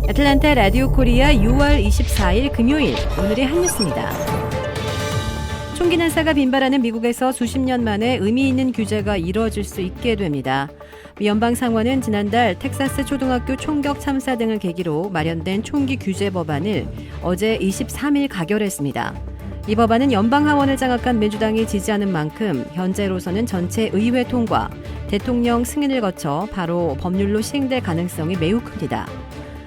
애틀랜타 라디오 코리아 6월 24일 금요일 오늘의 한 뉴스입니다. 총기 난사가 빈발하는 미국에서 수십 년 만에 의미 있는 규제가 이루어질 수 있게 됩니다. 미 연방상원은 지난달 텍사스 초등학교 총격 참사 등을 계기로 마련된 총기 규제 법안을 어제 23일 가결했습니다. 이 법안은 연방하원을 장악한 민주당이 지지하는 만큼 현재로서는 전체 의회 통과, 대통령 승인을 거쳐 바로 법률로 시행될 가능성이 매우 큽니다.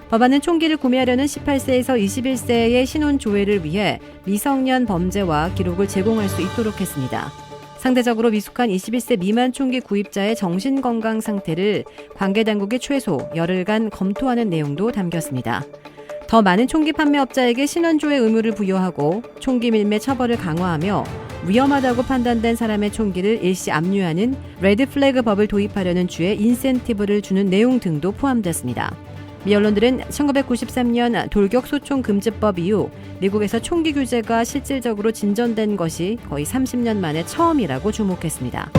법안은 총기를 구매하려는 18세에서 21세의 신원 조회를 위해 미성년 범죄와 기록을 제공할 수 있도록 했습니다. 상대적으로 미숙한 21세 미만 총기 구입자의 정신건강 상태를 관계당국이 최소 열흘간 검토하는 내용도 담겼습니다. 더 많은 총기 판매업자에게 신원조회 의무를 부여하고 총기 밀매 처벌을 강화하며 위험하다고 판단된 사람의 총기를 일시 압류하는 레드 플래그 법을 도입하려는 주의 인센티브를 주는 내용 등도 포함됐습니다. 미 언론들은 1993년 돌격소총 금지법 이후 미국에서 총기 규제가 실질적으로 진전된 것이 거의 30년 만에 처음이라고 주목했습니다.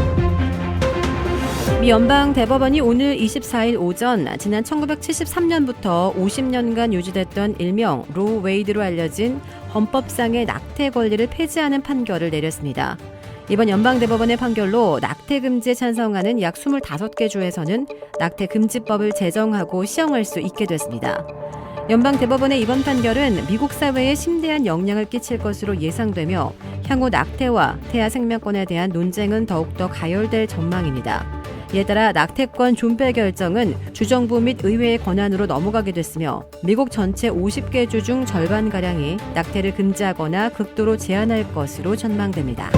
미 연방대법원이 오늘 24일 오전 지난 1973년부터 50년간 유지됐던 일명 로 웨이드로 알려진 헌법상의 낙태 권리를 폐지하는 판결을 내렸습니다. 이번 연방대법원의 판결로 낙태 금지에 찬성하는 약 25개 주에서는 낙태 금지법을 제정하고 시행할 수 있게 됐습니다. 연방대법원의 이번 판결은 미국 사회에 심대한 영향을 끼칠 것으로 예상되며 향후 낙태와 태아 생명권에 대한 논쟁은 더욱더 가열될 전망입니다. 이에 따라 낙태권 존폐 결정은 주정부 및 의회의 권한으로 넘어가게 됐으며 미국 전체 50개 주 중 절반가량이 낙태를 금지하거나 극도로 제한할 것으로 전망됩니다.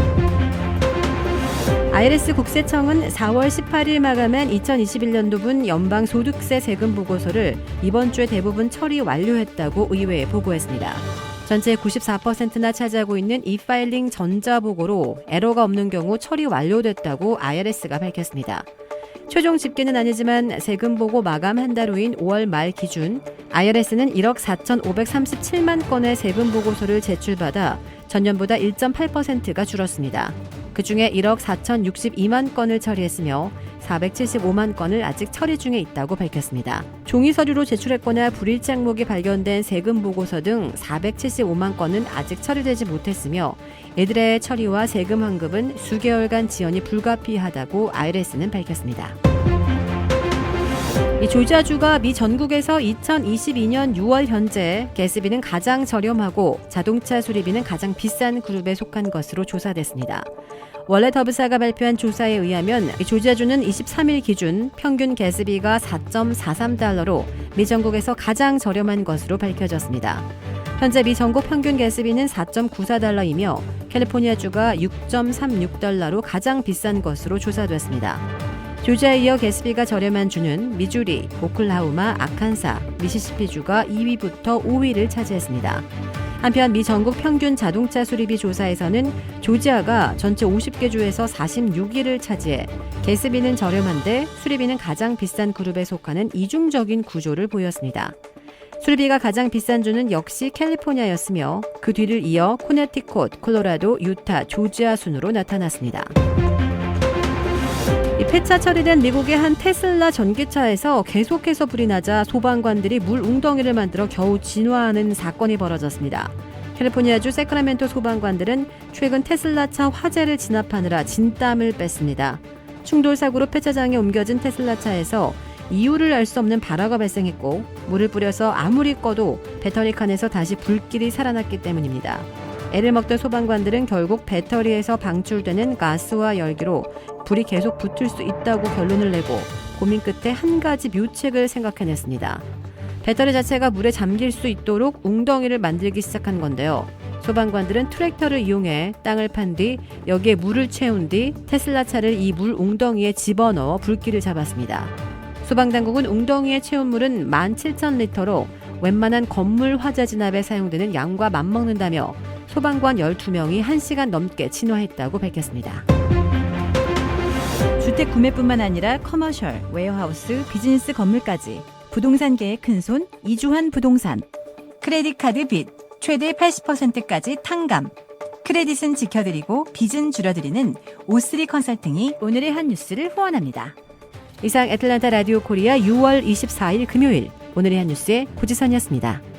IRS 국세청은 4월 18일 마감한 2021년도분 연방소득세 세금 보고서를 이번 주에 대부분 처리 완료했다고 의회에 보고했습니다. 전체의 94%나 차지하고 있는 e-파일링 전자보고로 에러가 없는 경우 처리 완료됐다고 IRS가 밝혔습니다. 최종 집계는 아니지만 세금 보고 마감 한 달 후인 5월 말 기준 IRS는 1억 4,537만 건의 세금 보고서를 제출받아 전년보다 1.8%가 줄었습니다. 그중에 1억 4,062만 건을 처리했으며 475만 건을 아직 처리 중에 있다고 밝혔습니다. 종이 서류로 제출했거나 불일치 항목이 발견된 세금 보고서 등 475만 건은 아직 처리되지 못했으며 이들의 처리와 세금 환급은 수개월간 지연이 불가피하다고 IRS는 밝혔습니다. 이 조지아주가 미 전국에서 2022년 6월 현재 가스비는 가장 저렴하고 자동차 수리비는 가장 비싼 그룹에 속한 것으로 조사됐습니다. 월렛 허브사가 발표한 조사에 의하면 조지아주는 23일 기준 평균 가스비가 4.43달러로 미 전국에서 가장 저렴한 것으로 밝혀졌습니다. 현재 미 전국 평균 가스비는 4.94달러이며 캘리포니아주가 6.36달러로 가장 비싼 것으로 조사됐습니다. 조지아에 이어 가스비가 저렴한 주는 미주리, 오클라호마, 아칸사, 미시시피주가 2위부터 5위를 차지했습니다. 한편 미 전국 평균 자동차 수리비 조사에서는 조지아가 전체 50개 주에서 46위를 차지해 가스비는 저렴한데 수리비는 가장 비싼 그룹에 속하는 이중적인 구조를 보였습니다. 수리비가 가장 비싼 주는 역시 캘리포니아였으며 그 뒤를 이어 코네티콧, 콜로라도, 유타, 조지아 순으로 나타났습니다. 폐차 처리된 미국의 한 테슬라 전기차에서 계속해서 불이 나자 소방관들이 물 웅덩이를 만들어 겨우 진화하는 사건이 벌어졌습니다. 캘리포니아주 세크라멘토 소방관들은 최근 테슬라차 화재를 진압하느라 진땀을 뺐습니다. 충돌 사고로 폐차장에 옮겨진 테슬라차에서 이유를 알 수 없는 발화가 발생했고 물을 뿌려서 아무리 꺼도 배터리 칸에서 다시 불길이 살아났기 때문입니다. 애를 먹던 소방관들은 결국 배터리에서 방출되는 가스와 열기로 불이 계속 붙을 수 있다고 결론을 내고 고민 끝에 한 가지 묘책을 생각해냈습니다. 배터리 자체가 물에 잠길 수 있도록 웅덩이를 만들기 시작한 건데요. 소방관들은 트랙터를 이용해 땅을 판 뒤 여기에 물을 채운 뒤 테슬라 차를 이 물 웅덩이에 집어넣어 불길을 잡았습니다. 소방당국은 웅덩이에 채운 물은 17,000리터로 웬만한 건물 화재 진압에 사용되는 양과 맞먹는다며 소방관 12명이 1시간 넘게 진화했다고 밝혔습니다. 주택 구매뿐만 아니라 커머셜, 웨어하우스, 비즈니스 건물까지 부동산계의 큰손 이주환 부동산. 크레딧 카드 빚 최대 80%까지 탕감. 크레딧은 지켜드리고 빚은 줄여드리는 O3 컨설팅이 오늘의 한 뉴스를 후원합니다. 이상 애틀랜타 라디오 코리아 6월 24일 금요일 오늘의 한 뉴스의 고지선이었습니다.